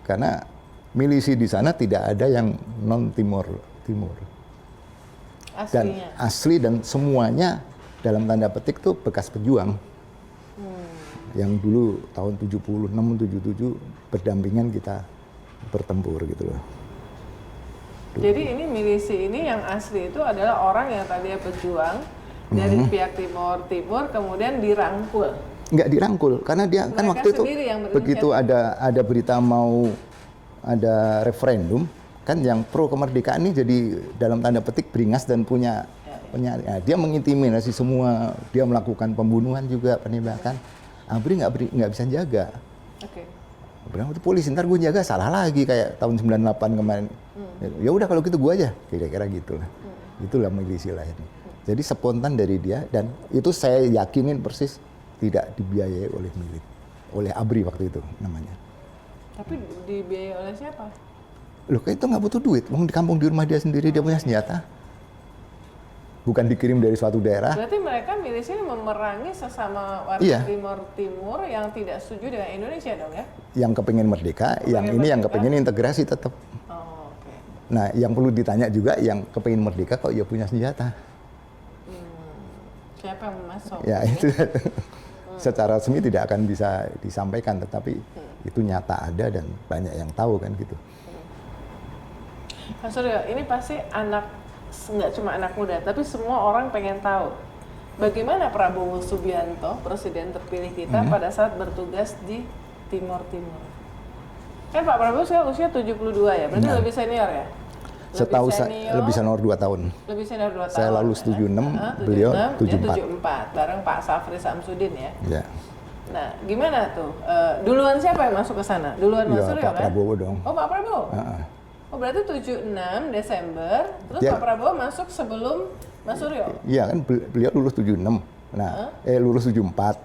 Karena milisi di sana tidak ada yang non Timor. Dan Aslinya. asli dan semuanya dalam tanda petik tuh bekas pejuang. Yang dulu tahun 76, 77 berdampingan kita bertempur gitu loh. Jadi ini milisi ini yang asli itu adalah orang yang tadinya pejuang dari pihak Timor Timur kemudian dirangkul. Nggak dirangkul karena dia kan waktu itu begitu ada berita mau ada referendum kan yang pro kemerdekaan ini jadi dalam tanda petik beringas dan punya dia mengintimidasi semua, dia melakukan pembunuhan juga, penembakan. ABRI nggak bisa jaga. Oke. Bilang itu polisi, ntar gue jaga salah lagi kayak tahun 98 kemarin. Ya udah kalau gitu gue aja, kira-kira gitulah. Itulah milisi lah ini. Jadi spontan dari dia dan itu saya yakinin persis tidak dibiayai oleh ABRI waktu itu namanya. Tapi dibiayai oleh siapa? Loh kayak itu nggak butuh duit, mau di kampung di rumah dia sendiri dia punya senjata. Bukan dikirim dari suatu daerah. Berarti mereka milisi memerangi sesama warga Timor Timur yang tidak setuju dengan Indonesia dong ya? Yang kepingin merdeka, yang kepingin integrasi tetap. Oh, oke. Nah, yang perlu ditanya juga yang kepingin merdeka kok ya punya senjata. Siapa yang memasok? Ya itu secara resmi tidak akan bisa disampaikan, tetapi itu nyata ada dan banyak yang tahu kan gitu. Mas Suryo, ini pasti nggak cuma anak muda, tapi semua orang pengen tahu bagaimana Prabowo Subianto, presiden terpilih kita pada saat bertugas di Timor Timur. Kan Pak Prabowo sekarang usia 72 ya, berarti lebih senior ya? Setahu saya lebih senior 2 tahun. Lebih senior 2 tahun. Saya lulus 76, beliau 74. 74, bareng Pak Safri Samsudin ya. Ya. Nah, gimana tuh? Duluan siapa yang masuk ke sana? Duluan Mas Suryo Pak kan? Prabowo dong. Oh, Pak Prabowo? Oh, berarti 76 Desember, terus Pak Prabowo masuk sebelum Mas Suryo? Iya kan, beliau lulus 76. Nah, lulus 74.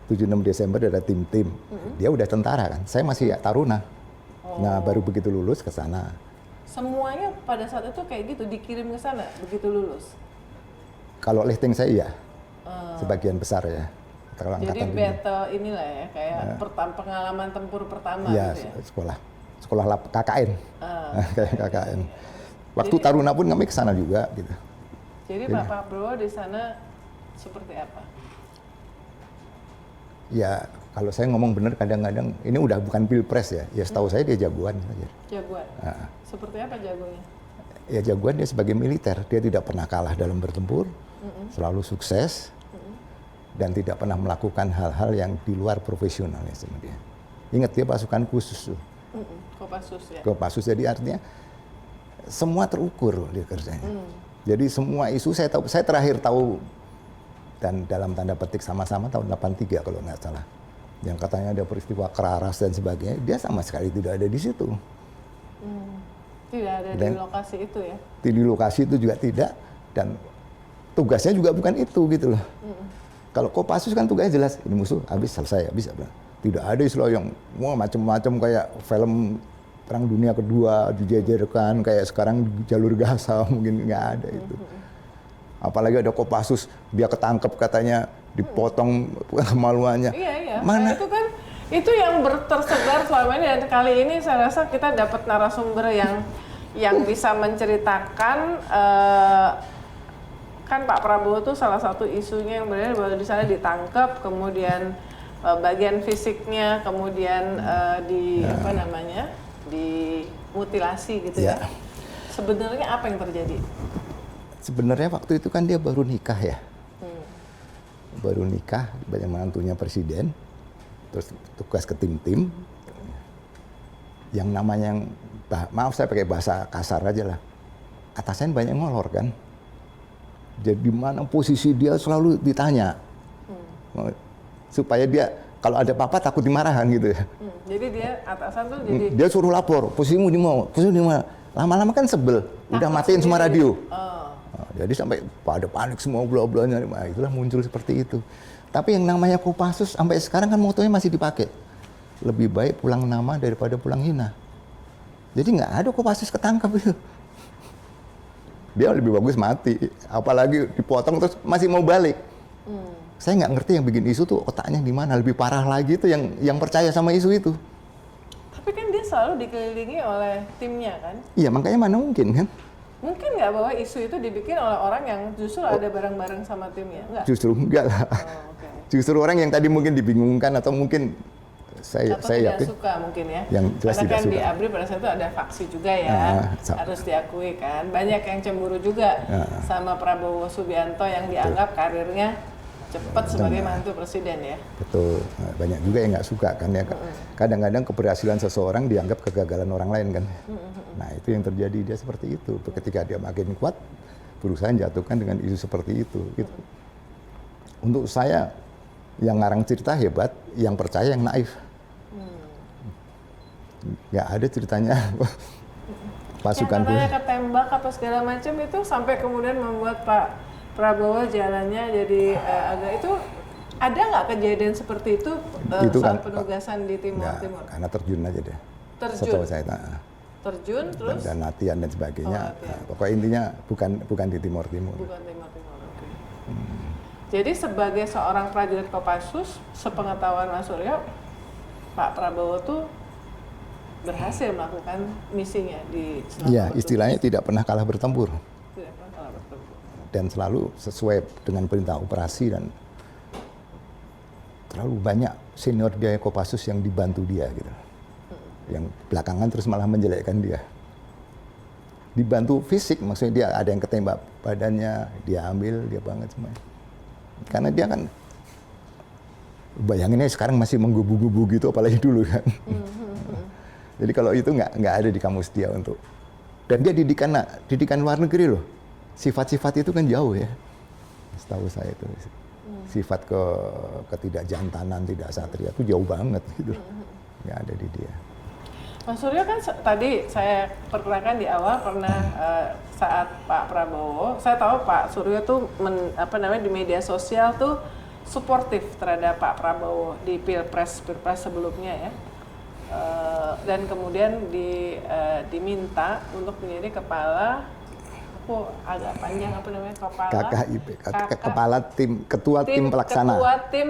76 Desember ada tim-tim. Dia udah tentara kan, saya masih taruna. Nah, baru begitu lulus ke sana. Semuanya pada saat itu kayak gitu, dikirim ke sana begitu lulus? Kalau lifting saya iya, sebagian besar ya. Kalau jadi angkatan battle inilah ya, kayak pengalaman tempur pertama ya, gitu ya? sekolah KKN, kayak KKN. Waktu taruna pun kami ke sana juga gitu. Jadi Pak Prabowo di sana seperti apa? Ya, kalau saya ngomong bener kadang-kadang ini udah bukan pilpres ya. Ya setahu saya dia jagoan saja. Jagoan? Seperti apa jagonya? Ya jagoan dia sebagai militer. Dia tidak pernah kalah dalam bertempur, selalu sukses, dan tidak pernah melakukan hal-hal yang di luar profesionalnya sama dia. Ingat dia pasukan khusus tuh. Kopassus ya? Kopassus, jadi artinya semua terukur dia kerjanya. Jadi semua isu saya terakhir tahu, dan dalam tanda petik sama-sama tahun 83 kalau nggak salah. Yang katanya ada peristiwa Keraras dan sebagainya, dia sama sekali tidak ada di situ. Tidak ada di lokasi itu ya? Di lokasi itu juga tidak, dan tugasnya juga bukan itu gitu loh. Kalau Kopassus kan tugasnya jelas, ini musuh habis selesai, habis apa. Tidak ada istilah yang macam-macam kayak film Perang Dunia Kedua dijejerkan kayak sekarang jalur Gaza, mungkin nggak ada itu. Apalagi ada Kopassus, dia ketangkep katanya dipotong kemaluannya. Iya. Mana? Nah, itu kan itu yang tersebar selama ini, dan kali ini saya rasa kita dapat narasumber yang bisa menceritakan kan Pak Prabowo tuh salah satu isunya yang benar bahwa di sana ditangkap, kemudian bagian fisiknya kemudian dimutilasi gitu ya. Sebenarnya apa yang terjadi? Sebenarnya waktu itu kan dia baru nikah ya. Baru nikah, banyak menantunya presiden, terus tugas ke tim-tim. Yang namanya, maaf saya pakai bahasa kasar aja lah, atasan banyak ngolor kan. Jadi mana posisi dia selalu ditanya. Supaya dia, kalau ada apa-apa takut dimarahan gitu ya. Jadi dia, atasan tuh jadi... Dia suruh lapor, posisimu di mana? Lama-lama kan sebel, udah matiin semua radio. Jadi sampai pada panik semua bla-blanya, itulah muncul seperti itu. Tapi yang namanya Kopassus sampai sekarang kan motonya masih dipakai. Lebih baik pulang nama daripada pulang hina. Jadi nggak ada Kopassus ketangkap itu. Dia lebih bagus mati, apalagi dipotong terus masih mau balik. Saya nggak ngerti yang bikin isu tuh otaknya di mana. Lebih parah lagi tuh yang percaya sama isu itu. Tapi kan dia selalu dikelilingi oleh timnya kan? Iya, makanya mana mungkin kan? Mungkin nggak bahwa isu itu dibikin oleh orang yang justru ada bareng-bareng sama timnya? Enggak? Justru enggak lah. Justru orang yang tadi mungkin dibingungkan atau mungkin saya tidak yakin suka mungkin ya. Yang jelas karena tidak kan suka. di ABRI pada saat itu ada faksi juga ya, harus diakui kan. Banyak yang cemburu juga sama Prabowo Subianto yang dianggap karirnya cepat sebagai mantu presiden ya. Betul, banyak juga yang nggak suka kan ya. Kadang-kadang keberhasilan seseorang dianggap kegagalan orang lain kan. Nah itu yang terjadi, dia seperti itu. Ketika dia makin kuat, berusaha jatuhkan dengan isu seperti itu. Gitu. Untuk saya, yang ngarang cerita hebat, yang percaya yang naif. Nggak ada ceritanya pasukan yang katanya ketembak apa segala macam itu sampai kemudian membuat Pak Prabowo jalannya jadi agak itu, ada nggak kejadian seperti itu saat penugasan di Timur? Karena terjun aja deh. Terjun. Setahu saya. Terjun terus. Dan latihan dan sebagainya. Pokoknya intinya bukan di Timur. Bukan Timur, oke. Jadi sebagai seorang prajurit Kopassus, sepengetahuan Mas Suryo, Pak Prabowo tuh berhasil melakukan misinya di Selat. Iya, istilahnya tidak pernah kalah bertempur. Tidak pernah kalah bertempur. Dan selalu sesuai dengan perintah operasi, dan terlalu banyak senior dia Kopassus yang dibantu dia gitu. Yang belakangan terus malah menjelekkan dia. Dibantu fisik, maksudnya dia ada yang ketembak badannya, dia ambil, dia banget semuanya. Karena dia kan, bayanginnya sekarang masih menggubu-gubu gitu, apalagi dulu kan. Jadi kalau itu nggak ada di kamus dia untuk Dan dia didikan luar negeri loh. Sifat-sifat itu kan jauh ya. Setahu saya itu sifat ketidakjantanan, tidak satria itu jauh banget gitu. Nggak ada di dia. Mas Suryo kan tadi saya perkenalkan di awal pernah saat Pak Prabowo, saya tahu Pak Suryo tuh di media sosial tuh suportif terhadap Pak Prabowo di pilpres sebelumnya ya. Dan kemudian diminta untuk menjadi kepala, aku agak panjang kepala ketua tim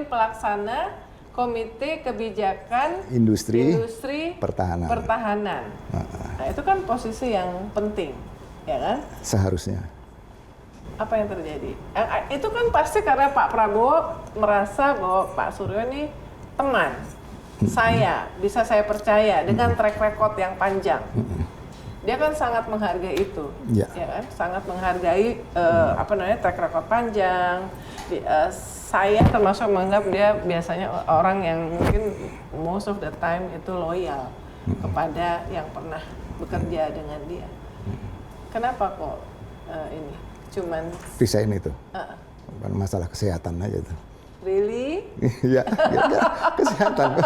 pelaksana Komite Kebijakan Industri Pertahanan. Nah, itu kan posisi yang penting, ya kan? Seharusnya. Apa yang terjadi? Itu kan pasti karena Pak Prabowo merasa bahwa Pak Suryo ini teman. Bisa saya percaya dengan track record yang panjang. Dia kan sangat menghargai itu, ya kan? Sangat menghargai track record panjang. Saya termasuk menganggap dia biasanya orang yang mungkin most of the time itu loyal kepada yang pernah bekerja dengan dia. Kenapa kok ini cuman resign itu? Bukan masalah kesehatan aja tuh. Really? Ya, kesehatan.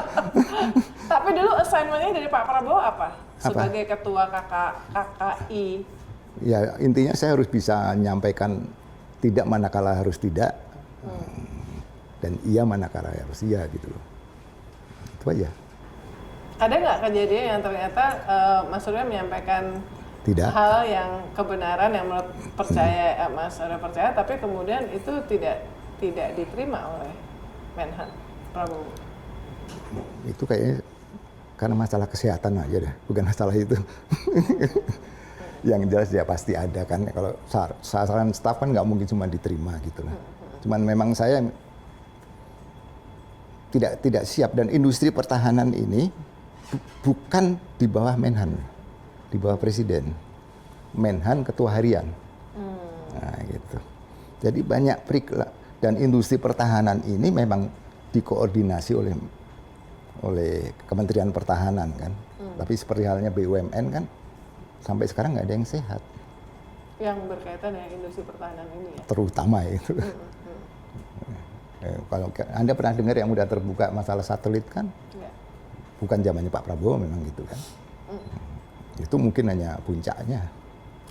Tapi dulu assignment-nya dari Pak Prabowo apa? Sebagai ketua KKI. Ya, intinya saya harus bisa menyampaikan tidak manakala harus tidak. Dan iya manakala harus iya gitu loh. Itu aja. Ada nggak kejadian yang ternyata Mas Suryo menyampaikan tidak hal yang kebenaran yang menurut Mas Suryo percaya, tapi kemudian itu tidak diterima oleh Menhan Prabowo? Itu kayaknya karena masalah kesehatan aja deh, bukan masalah itu. Yang jelas ya pasti ada kan, kalau sasaran staf kan nggak mungkin cuma diterima gitu lah. Cuman memang saya tidak siap, dan industri pertahanan ini bukan di bawah Menhan, di bawah Presiden. Menhan ketua harian. Nah gitu. Jadi banyak dan industri pertahanan ini memang dikoordinasi oleh Kementerian Pertahanan kan. Tapi seperti halnya BUMN kan sampai sekarang nggak ada yang sehat. Yang berkaitan dengan industri pertahanan ini ya? Terutama itu. Kalau Anda pernah dengar yang udah terbuka masalah satelit kan? Ya. Bukan zamannya Pak Prabowo memang gitu kan. Itu mungkin hanya puncaknya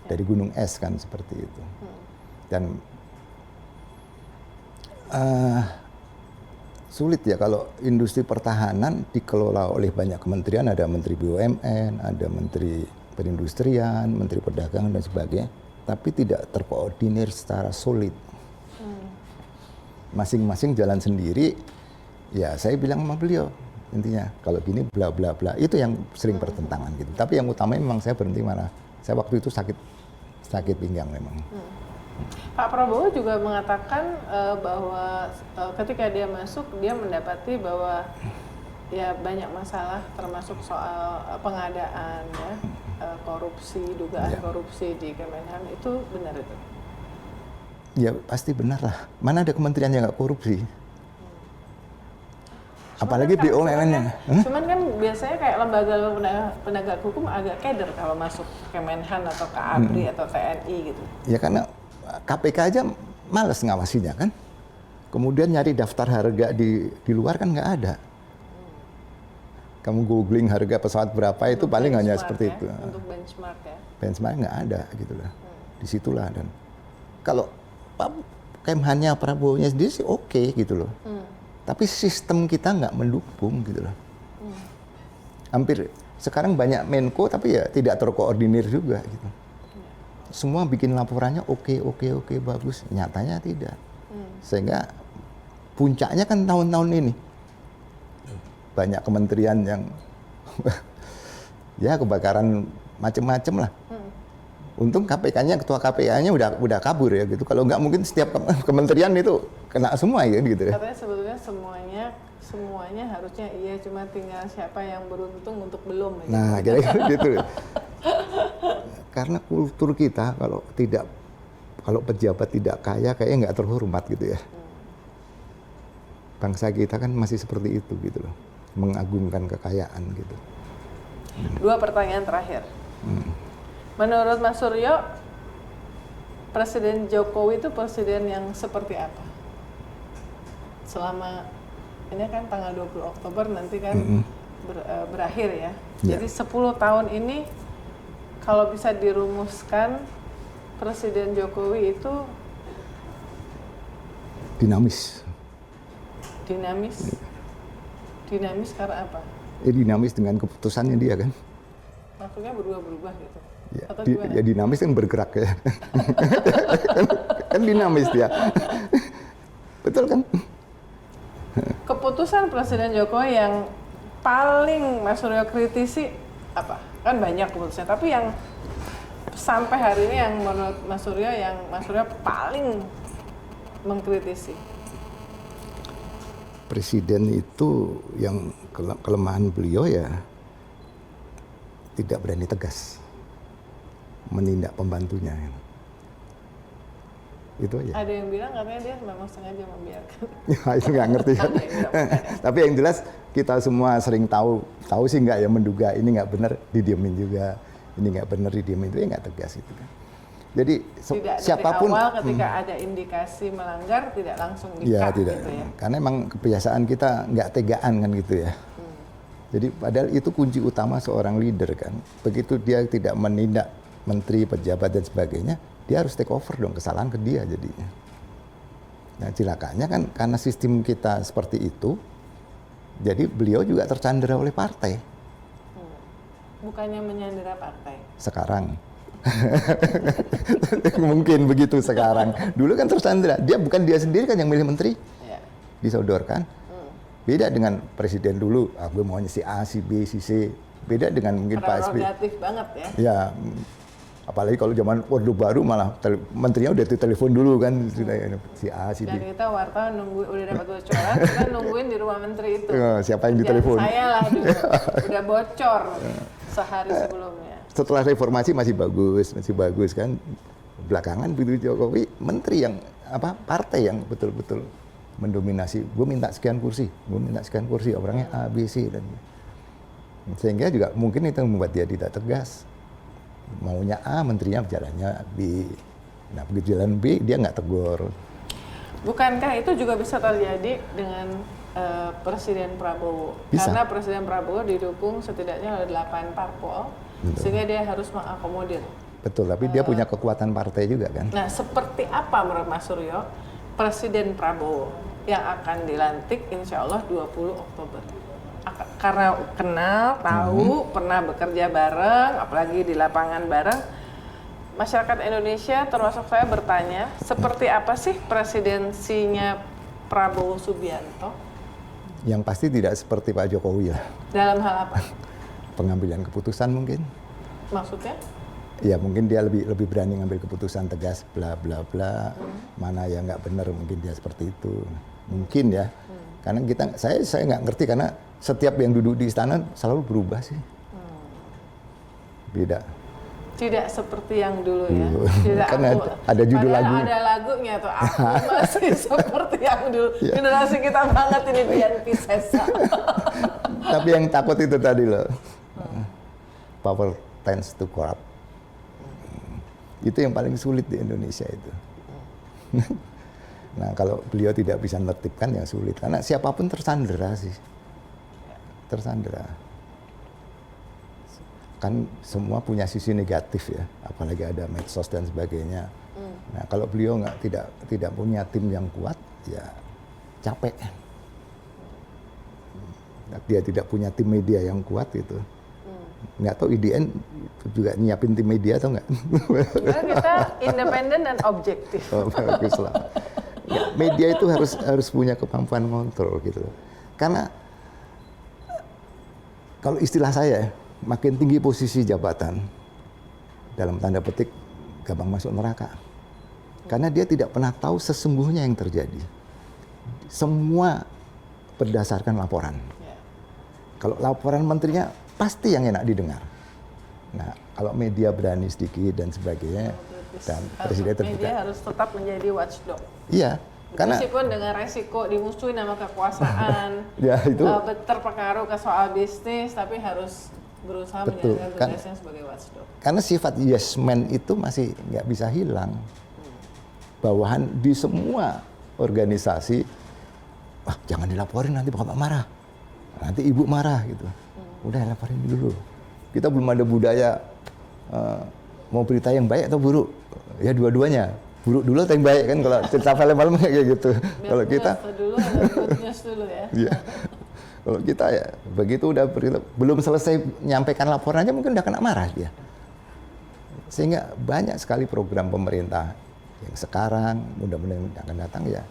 dari gunung es kan seperti itu. Dan sulit ya kalau industri pertahanan dikelola oleh banyak kementerian, ada Menteri BUMN, ada Menteri Perindustrian, Menteri Perdagangan dan sebagainya, tapi tidak terkoordinir secara solid. Masing-masing jalan sendiri. Ya saya bilang sama beliau, intinya kalau gini bla bla bla, itu yang sering pertentangan gitu. Tapi yang utama memang saya berhenti mana, saya waktu itu sakit pinggang memang. Pak Prabowo juga mengatakan bahwa ketika dia masuk, dia mendapati bahwa ya banyak masalah, termasuk soal pengadaan, ya, korupsi, dugaan korupsi di Kemenhan. Itu benar itu? Ya pasti benar lah. Mana ada kementerian yang nggak korupsi? Apalagi BUMN-nya. Cuman kan biasanya kayak lembaga penegak hukum agak keder kalau masuk Kemenhan atau ke ABRI atau TNI gitu. Ya karena KPK aja males ngawasinya kan. Kemudian nyari daftar harga di luar kan nggak ada. Kamu googling harga pesawat berapa itu untuk paling hanya seperti itu. Untuk benchmark ya. Benchmark nggak ada gitu lah. Disitulah. Dan kalau Kemhannya Prabowo-nya sendiri sih oke gitu loh. Tapi sistem kita nggak mendukung gitu loh. Hampir sekarang banyak Menko tapi ya tidak terkoordinir juga gitu. Semua bikin laporannya oke bagus, nyatanya tidak. Sehingga puncaknya kan tahun-tahun ini banyak kementerian yang ya kebakaran macem-macem lah. Untung KPK-nya, ketua KPK-nya udah kabur ya gitu. Kalau nggak mungkin setiap kementerian itu kena semua ya gitu. Katanya sebetulnya semuanya harusnya iya, cuma tinggal siapa yang beruntung untuk belum. Nah kira-kira gitu. Karena kultur kita kalau pejabat tidak kaya kayaknya nggak terhormat gitu ya. Bangsa kita kan masih seperti itu gitu loh, mengagungkan kekayaan gitu. 2 pertanyaan terakhir. Menurut Mas Suryo, Presiden Jokowi itu presiden yang seperti apa? Selama ini kan tanggal 20 Oktober nanti kan berakhir ya. Jadi 10 tahun ini kalau bisa dirumuskan, Presiden Jokowi itu dinamis. Dinamis karena apa? Dinamis dengan keputusannya dia kan. Maksudnya berubah-berubah gitu. Ya, Atau gimana? ya dinamis kan bergerak ya. kan dinamis dia. Betul kan? Keputusan Presiden Jokowi yang paling Mas Suryo kritisi apa? Kan banyak keputusannya, tapi yang sampai hari ini yang menurut Mas Suryo paling mengkritisi. Presiden itu yang kelemahan beliau ya tidak berani tegas menindak pembantunya. Itu aja. Ada yang bilang katanya dia memang sengaja membiarkan. Ya itu nggak ngerti kan. Tapi yang jelas kita semua sering tahu sih nggak ya, menduga ini nggak benar didiemin juga, ini nggak benar didiemin, itu ya nggak tegas itu kan. Jadi siapapun dari awal ketika ada indikasi melanggar tidak langsung di-cut ya tidak, gitu ya. karena emang kebiasaan kita nggak tegaan kan gitu ya. Jadi padahal itu kunci utama seorang leader kan. Begitu dia tidak menindak menteri, pejabat dan sebagainya, dia harus take over dong, kesalahan ke dia jadinya. Nah celakanya kan karena sistem kita seperti itu, jadi beliau juga tercandera oleh partai. Bukannya menyandera partai. Sekarang. Mungkin begitu sekarang. Dulu kan tersandera. Dia bukan dia sendiri kan yang milih menteri. Ya. Disodorkan. Beda dengan presiden dulu. Gue maunya si A, si B, si C. Beda dengan mungkin Pak SBY. Prerogatif banget ya. Ya. Apalagi kalau zaman Orde Baru malah menterinya udah telepon dulu kan. Si A, si B. Dan kita wartawan udah dapat bocoran, kita nungguin di rumah menteri itu. Siapa yang ditelepon? Saya lah dulu. Udah bocor sehari sebelumnya. Setelah reformasi masih bagus kan. Belakangan begitu Jokowi menteri yang partai yang betul-betul mendominasi. Gue minta sekian kursi, orangnya A, B, C dan sehingga juga mungkin itu membuat dia tidak tegas. Maunya A, menterinya jalannya B. Nah begitu jalan B dia nggak tegur. Bukankah itu juga bisa terjadi dengan Presiden Prabowo? Bisa. Karena Presiden Prabowo didukung setidaknya oleh 8 parpol. Betul. Sehingga dia harus mengakomodir. Betul, tapi dia punya kekuatan partai juga kan. Nah, seperti apa menurut Mas Suryo Presiden Prabowo yang akan dilantik insya Allah 20 Oktober? Karena kenal, tahu, pernah bekerja bareng, apalagi di lapangan bareng, masyarakat Indonesia termasuk saya bertanya, seperti apa sih presidensinya Prabowo Subianto? Yang pasti tidak seperti Pak Jokowi lah. Dalam hal apa? Pengambilan keputusan mungkin. Maksudnya? Ya mungkin dia lebih berani ngambil keputusan tegas bla bla bla. Mana yang nggak benar mungkin dia seperti itu. Mungkin ya. Karena saya nggak ngerti karena setiap yang duduk di istana selalu berubah sih. Beda. Tidak seperti yang dulu ya. Tidak kan ada judul lagu. Ada lagunya tuh. Aku masih seperti yang dulu. Generasi kita banget ini Dian Piscesa. Tapi yang takut itu tadi loh. Power tends to corrupt. Itu yang paling sulit di Indonesia itu. Nah kalau beliau tidak bisa menertibkan ya sulit. Karena siapapun tersandera sih. Tersandera. Kan semua punya sisi negatif ya. Apalagi ada medsos dan sebagainya. Nah kalau beliau tidak punya tim yang kuat ya capek. Dia tidak punya tim media yang kuat gitu. Nggak tahu IDN juga nyiapin tim media atau nggak? Karena kita independen dan objektif. Oh, bagus lah. Ya, media itu harus punya kemampuan kontrol gitu. Karena kalau istilah saya, makin tinggi posisi jabatan, dalam tanda petik gampang masuk neraka. Karena dia tidak pernah tahu sesungguhnya yang terjadi. Semua berdasarkan laporan. Kalau laporan menterinya pasti yang enak didengar. Nah, kalau media berani sedikit dan sebagainya, dan presiden terbuka. Media harus tetap menjadi watchdog. Iya, karena meskipun dengan resiko dimusuhin sama kekuasaan, ya itu terpengaruh ke soal bisnis, tapi harus berusaha Betul, menjalankan kan. tugasnya sebagai watchdog. Karena sifat yes man itu masih nggak bisa hilang. Bawahan di semua organisasi, wah jangan dilaporin nanti bapak marah, nanti ibu marah gitu. Udah laporin dulu. Kita belum ada budaya mau berita yang baik atau buruk. Ya dua-duanya. Buruk dulu atau yang baik kan kalau cerita film-film kayak gitu. Kalau kita dulu ada good news dulu ya. Iya. Kalau kita ya begitu udah belum selesai menyampaikan laporannya mungkin udah kena marah dia. Sehingga banyak sekali program pemerintah yang sekarang mudah-mudahan akan datang ya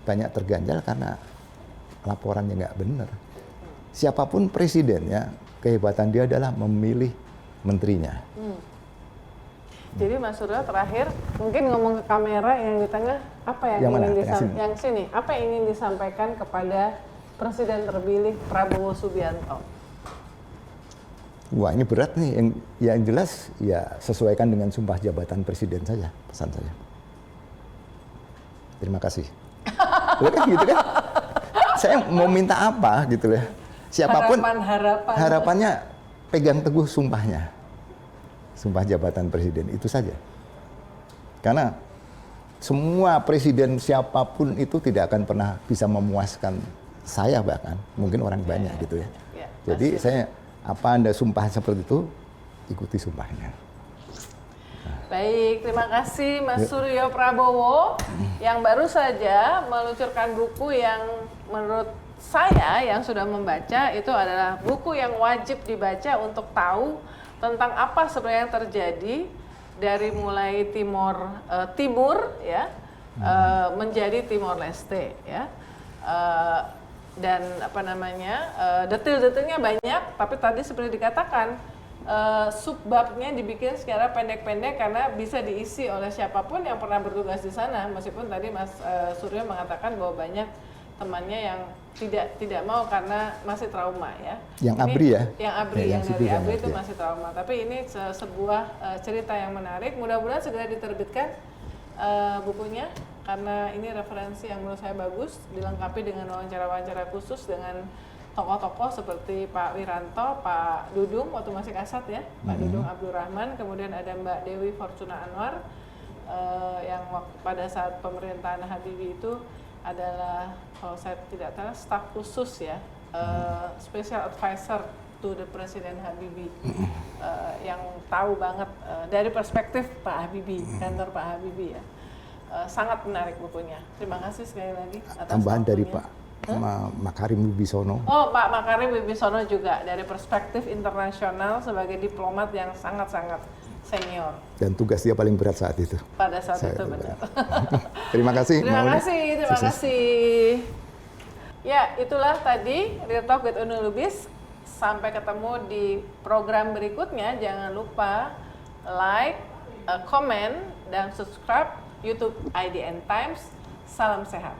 banyak terganjal karena laporannya nggak benar. Siapapun presidennya, kehebatan dia adalah memilih menterinya. Jadi Mas Suryo terakhir mungkin ngomong ke kamera yang di tengah, apa yang Yang ingin mana? yang sini, apa yang ingin disampaikan kepada Presiden terpilih Prabowo Subianto? Wah ini berat nih, yang jelas ya sesuaikan dengan sumpah jabatan presiden saja, pesan saya. Terima kasih. Loh kan gitu kan? Saya mau minta apa gitu ya. Siapapun harapannya pegang teguh sumpahnya. Sumpah jabatan presiden, itu saja. Karena semua presiden siapapun itu tidak akan pernah bisa memuaskan saya bahkan, mungkin orang banyak gitu ya. Jadi saya, apa Anda sumpah seperti itu, ikuti sumpahnya. Baik, terima kasih Mas Suryo Prabowo yang baru saja meluncurkan buku yang menurut saya yang sudah membaca itu adalah buku yang wajib dibaca untuk tahu tentang apa sebenarnya yang terjadi dari mulai Timur ya menjadi Timor Leste ya. Dan apa namanya detail-detailnya banyak, tapi tadi seperti dikatakan subbabnya dibikin secara pendek-pendek karena bisa diisi oleh siapapun yang pernah bertugas di sana, meskipun tadi Mas Suryo mengatakan bahwa banyak temannya yang tidak mau karena masih trauma ya. Yang ini, ABRI ya? Yang ABRI, ya, yang dari ABRI itu ya. masih trauma. Tapi ini sebuah cerita yang menarik. Mudah-mudahan segera diterbitkan bukunya karena ini referensi yang menurut saya bagus, dilengkapi dengan wawancara-wawancara khusus dengan tokoh-tokoh seperti Pak Wiranto, Pak Dudung waktu masih Kasat ya, Pak Dudung Abdurrahman, kemudian ada Mbak Dewi Fortuna Anwar yang pada saat pemerintahan Habibie itu adalah kalau saya tidak salah staf khusus ya, special advisor to the President Habibie yang tahu banget dari perspektif Pak Habibie, kantor Pak Habibie ya. Sangat menarik bukunya. Terima kasih sekali lagi atas tambahan waktunya. dari Pak Makarim Wibisono. Oh, Pak Makarim Wibisono juga dari perspektif internasional sebagai diplomat yang sangat-sangat senior. Dan tugas dia paling berat saat itu. Pada saat itu benar. Terima kasih. Terima kasih. Ya, itulah tadi Real Talk with Unu Lubis. Sampai ketemu di program berikutnya. Jangan lupa like, comment, dan subscribe YouTube IDN Times. Salam sehat.